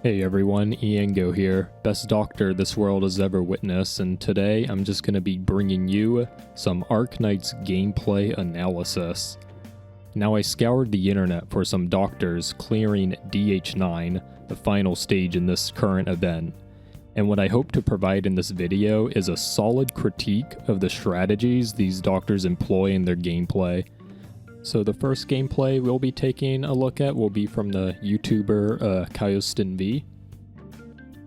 Hey everyone, Eango here, best doctor this world has ever witnessed, and today I'm just going to be bringing you some Arknights gameplay analysis. Now I scoured the internet for some doctors clearing DH9, the final stage in this current event, and what I hope to provide in this video is a solid critique of the strategies these doctors employ in their gameplay. So the first gameplay we'll be taking a look at will be from the YouTuber KyoStinV.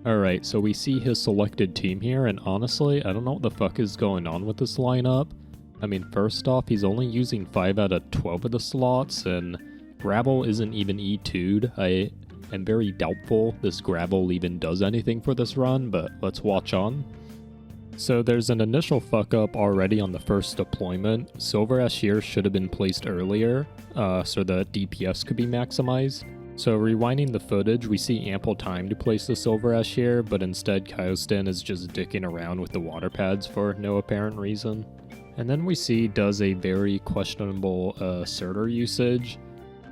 Alright, so we see his selected team here, and honestly, I don't know what the fuck is going on with this lineup. I mean, first off, he's only using 5 out of 12 of the slots, and Gravel isn't even E2'd. I am very doubtful this Gravel even does anything for this run, but let's watch on. So there's an initial fuck up already on the first deployment. Silver Ash here should have been placed earlier, so the DPS could be maximized. So rewinding the footage, we see ample time to place the Silver Ash here, but instead KyoStin is just dicking around with the water pads for no apparent reason. And then we see does a very questionable Surtur usage.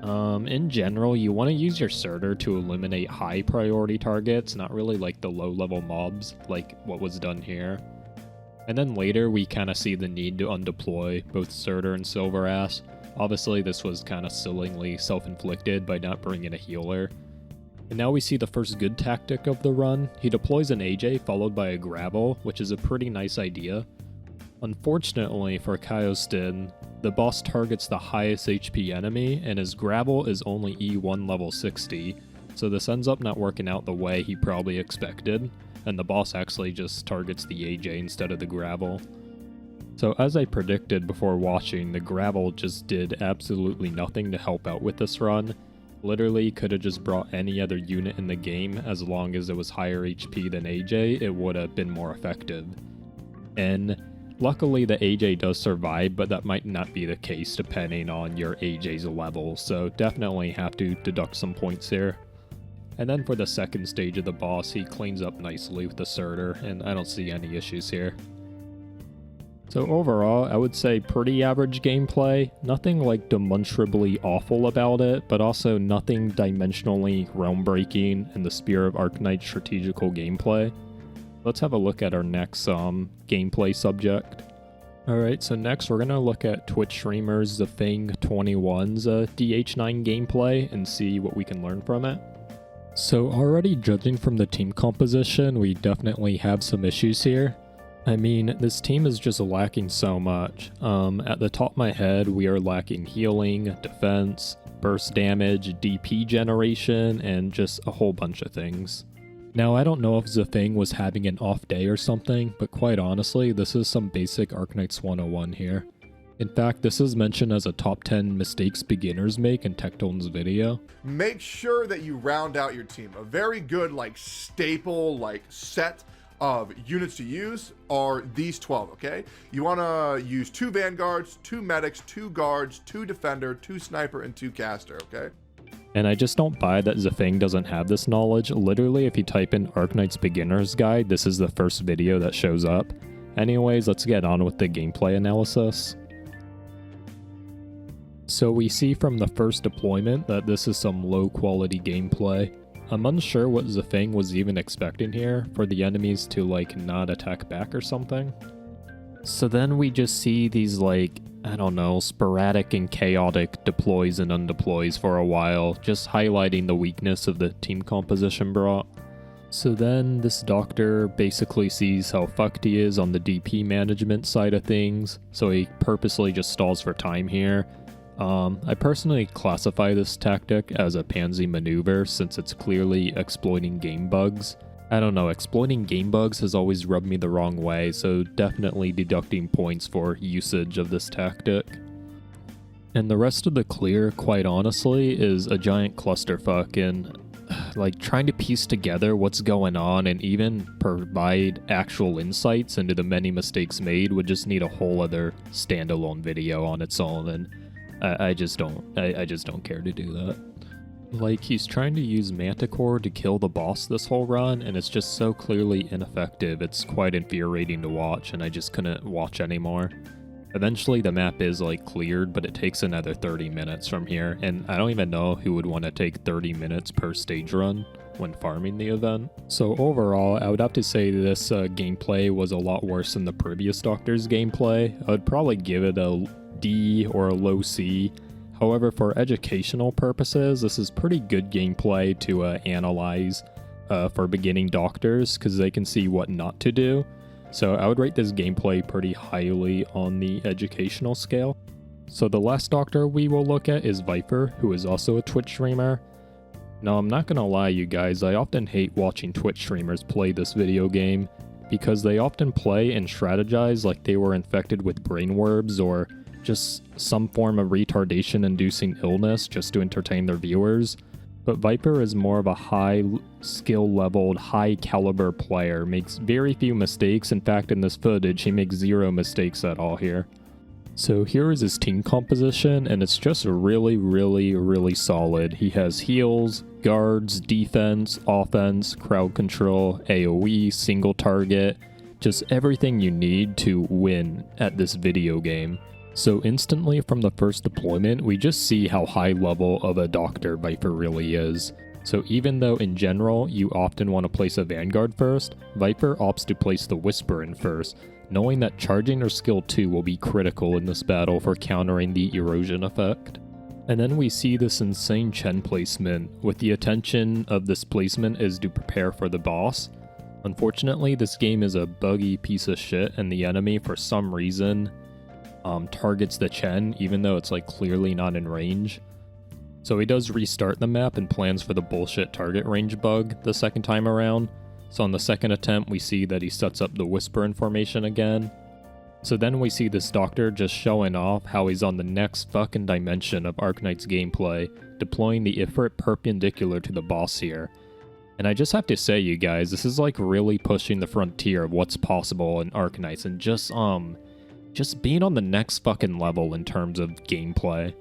In general, you want to use your Surtur to eliminate high priority targets, not really like the low level mobs like what was done here. And then later we kind of see the need to undeploy both Surtur and Silver Ash. Obviously this was kind of sillingly self-inflicted by not bringing a healer. And now we see the first good tactic of the run. He deploys an AJ followed by a Gravel, which is a pretty nice idea. Unfortunately for KyoStin, the boss targets the highest HP enemy, and his Gravel is only E1 level 60, so this ends up not working out the way he probably expected, and the boss actually just targets the AJ instead of the Gravel. So as I predicted before watching, the Gravel just did absolutely nothing to help out with this run. Literally could have just brought any other unit in the game. As long as it was higher HP than AJ, it would have been more effective. And luckily the AJ does survive, but that might not be the case depending on your AJ's level, so definitely have to deduct some points here. And then for the second stage of the boss, he cleans up nicely with the Surtur, and I don't see any issues here. So overall, I would say pretty average gameplay, nothing like demonstrably awful about it, but also nothing dimensionally realm-breaking in the Spear of Arknights strategical gameplay. Let's have a look at our next gameplay subject. Alright, so next we're going to look at Twitch streamers Zafing21's DH9 gameplay and see what we can learn from it. So already judging from the team composition, we definitely have some issues here. I mean, this team is just lacking so much. At the top of my head, we are lacking healing, defense, burst damage, DP generation, and just a whole bunch of things. Now, I don't know if Zafing was having an off day or something, but quite honestly, this is some basic Arknights 101 here. In fact, this is mentioned as a top 10 mistakes beginners make in Tecton's video. Make sure that you round out your team. A very good, staple, set of units to use are these 12, okay? You want to use 2 Vanguards, 2 Medics, 2 Guards, 2 Defender, 2 Sniper, and 2 Caster, okay? And I just don't buy that Zafing doesn't have this knowledge. Literally, if you type in Arknights Beginner's Guide, this is the first video that shows up. Anyways, let's get on with the gameplay analysis. So we see from the first deployment that this is some low quality gameplay. I'm unsure what Zafing was even expecting here, for the enemies to not attack back or something. So then we just see these I don't know, sporadic and chaotic deploys and undeploys for a while, just highlighting the weakness of the team composition brought. So then this doctor basically sees how fucked he is on the DP management side of things, so he purposely just stalls for time here. I personally classify this tactic as a pansy maneuver since it's clearly exploiting game bugs. I don't know, exploiting game bugs has always rubbed me the wrong way, so definitely deducting points for usage of this tactic. And the rest of the clear, quite honestly, is a giant clusterfuck, and trying to piece together what's going on and even provide actual insights into the many mistakes made would just need a whole other standalone video on its own, and I just don't care to do that. He's trying to use Manticore to kill the boss this whole run, and it's just so clearly ineffective. It's quite infuriating to watch, and I just couldn't watch anymore. Eventually the map is like cleared, but it takes another 30 minutes from here, and I don't even know who would want to take 30 minutes per stage run when farming the event. So overall, I would have to say this gameplay was a lot worse than the previous Doctor's gameplay. I would probably give it a D or a low C. However, for educational purposes, this is pretty good gameplay to analyze for beginning Doctors, because they can see what not to do. So I would rate this gameplay pretty highly on the educational scale. So the last Doctor we will look at is Vifer, who is also a Twitch streamer. Now I'm not gonna lie you guys, I often hate watching Twitch streamers play this video game, because they often play and strategize like they were infected with brainworms or just some form of retardation inducing illness just to entertain their viewers. But Viper is more of a high skill leveled, high caliber player, makes very few mistakes. In fact, in this footage, he makes 0 mistakes at all here. So here is his team composition, and it's just really solid. He has heals, guards, defense, offense, crowd control, AoE, single target, just everything you need to win at this video game. So instantly from the first deployment, we just see how high level of a Doctor Viper really is. So even though in general you often want to place a Vanguard first, Viper opts to place the Whisper in first, knowing that charging her skill 2 will be critical in this battle for countering the erosion effect. And then we see this insane Chen placement, with the attention of this placement is to prepare for the boss. Unfortunately, this game is a buggy piece of shit, and the enemy for some reason targets the Chen, even though it's like clearly not in range. So he does restart the map and plans for the bullshit target range bug the second time around. So on the second attempt, we see that he sets up the Whisper in formation again. So then we see this Doctor just showing off how he's on the next fucking dimension of Arknights gameplay, deploying the Ifrit perpendicular to the boss here. And I just have to say, you guys, this is like really pushing the frontier of what's possible in Arknights, and just being on the next fucking level in terms of gameplay.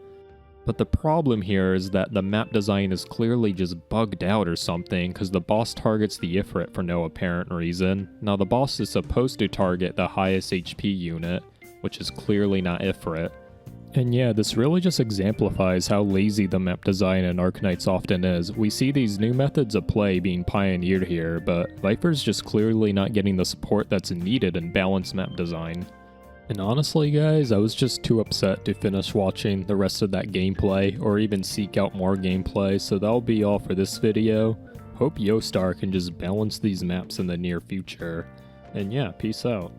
But the problem here is that the map design is clearly just bugged out or something, because the boss targets the Ifrit for no apparent reason. Now the boss is supposed to target the highest HP unit, which is clearly not Ifrit. And yeah, this really just exemplifies how lazy the map design in Arknights often is. We see these new methods of play being pioneered here, but Viper's just clearly not getting the support that's needed in balanced map design. And honestly guys, I was just too upset to finish watching the rest of that gameplay or even seek out more gameplay, so that'll be all for this video. Hope KyoStinV can just balance these maps in the near future. And yeah, peace out.